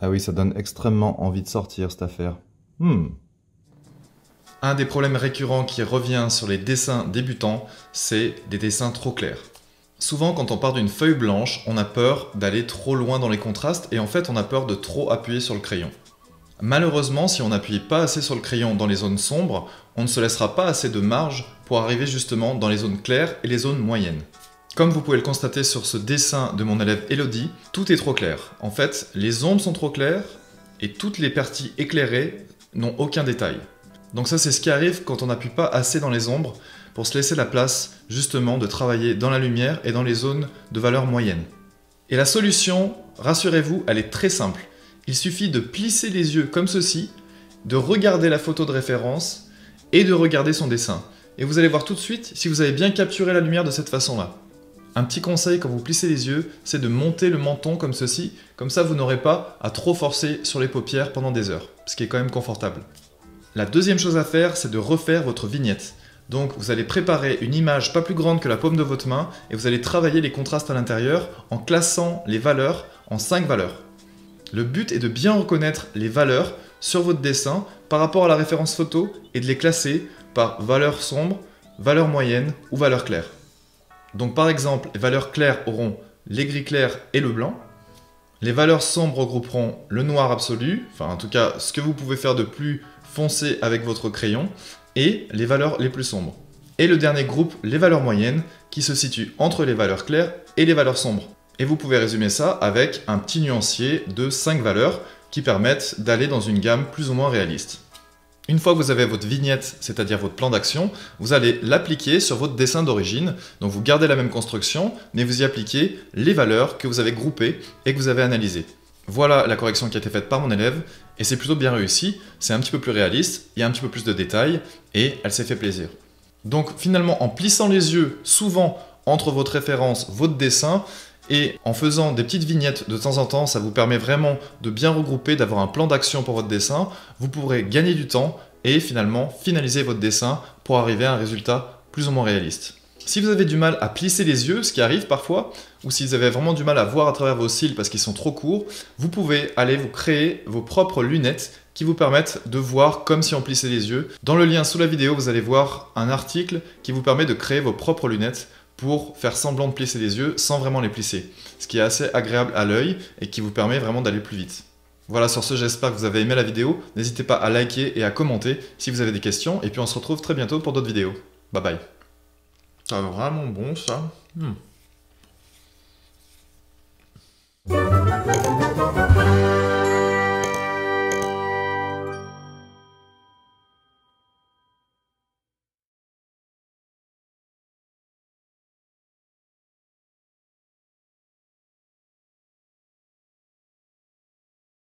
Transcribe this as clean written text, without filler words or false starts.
Ah oui, ça donne extrêmement envie de sortir cette affaire. Un des problèmes récurrents qui revient sur les dessins débutants, c'est des dessins trop clairs. Souvent, quand on part d'une feuille blanche, on a peur d'aller trop loin dans les contrastes et en fait, on a peur de trop appuyer sur le crayon. Malheureusement, si on n'appuie pas assez sur le crayon dans les zones sombres, on ne se laissera pas assez de marge pour arriver justement dans les zones claires et les zones moyennes. Comme vous pouvez le constater sur ce dessin de mon élève Elodie, tout est trop clair. En fait, les ombres sont trop claires et toutes les parties éclairées n'ont aucun détail. Donc ça, c'est ce qui arrive quand on n'appuie pas assez dans les ombres pour se laisser la place justement de travailler dans la lumière et dans les zones de valeur moyenne. Et la solution, rassurez-vous, elle est très simple. Il suffit de plisser les yeux comme ceci, de regarder la photo de référence et de regarder son dessin. Et vous allez voir tout de suite si vous avez bien capturé la lumière de cette façon-là. Un petit conseil quand vous plissez les yeux, c'est de monter le menton comme ceci, comme ça vous n'aurez pas à trop forcer sur les paupières pendant des heures, ce qui est quand même confortable. La deuxième chose à faire, c'est de refaire votre vignette. Donc vous allez préparer une image pas plus grande que la paume de votre main et vous allez travailler les contrastes à l'intérieur en classant les valeurs en 5 valeurs. Le but est de bien reconnaître les valeurs sur votre dessin par rapport à la référence photo et de les classer par valeur sombre, valeur moyenne ou valeur claire. Donc par exemple, les valeurs claires auront les gris clairs et le blanc. Les valeurs sombres regrouperont le noir absolu, enfin en tout cas ce que vous pouvez faire de plus foncé avec votre crayon, et les valeurs les plus sombres. Et le dernier groupe, les valeurs moyennes, qui se situent entre les valeurs claires et les valeurs sombres. Et vous pouvez résumer ça avec un petit nuancier de 5 valeurs qui permettent d'aller dans une gamme plus ou moins réaliste. Une fois que vous avez votre vignette, c'est-à-dire votre plan d'action, vous allez l'appliquer sur votre dessin d'origine. Donc vous gardez la même construction, mais vous y appliquez les valeurs que vous avez groupées et que vous avez analysées. Voilà la correction qui a été faite par mon élève, et c'est plutôt bien réussi, c'est un petit peu plus réaliste, il y a un petit peu plus de détails, et elle s'est fait plaisir. Donc finalement, en plissant les yeux souvent entre votre référence, votre dessin, et en faisant des petites vignettes de temps en temps, ça vous permet vraiment de bien regrouper, d'avoir un plan d'action pour votre dessin, vous pourrez gagner du temps, et finalement finaliser votre dessin pour arriver à un résultat plus ou moins réaliste. Si vous avez du mal à plisser les yeux, ce qui arrive parfois, ou si vous avez vraiment du mal à voir à travers vos cils parce qu'ils sont trop courts, vous pouvez aller vous créer vos propres lunettes qui vous permettent de voir comme si on plissait les yeux. Dans le lien sous la vidéo, vous allez voir un article qui vous permet de créer vos propres lunettes pour faire semblant de plisser les yeux sans vraiment les plisser. Ce qui est assez agréable à l'œil et qui vous permet vraiment d'aller plus vite. Voilà, sur ce, j'espère que vous avez aimé la vidéo. N'hésitez pas à liker et à commenter si vous avez des questions. Et puis on se retrouve très bientôt pour d'autres vidéos. Bye bye. C'est vraiment bon ça.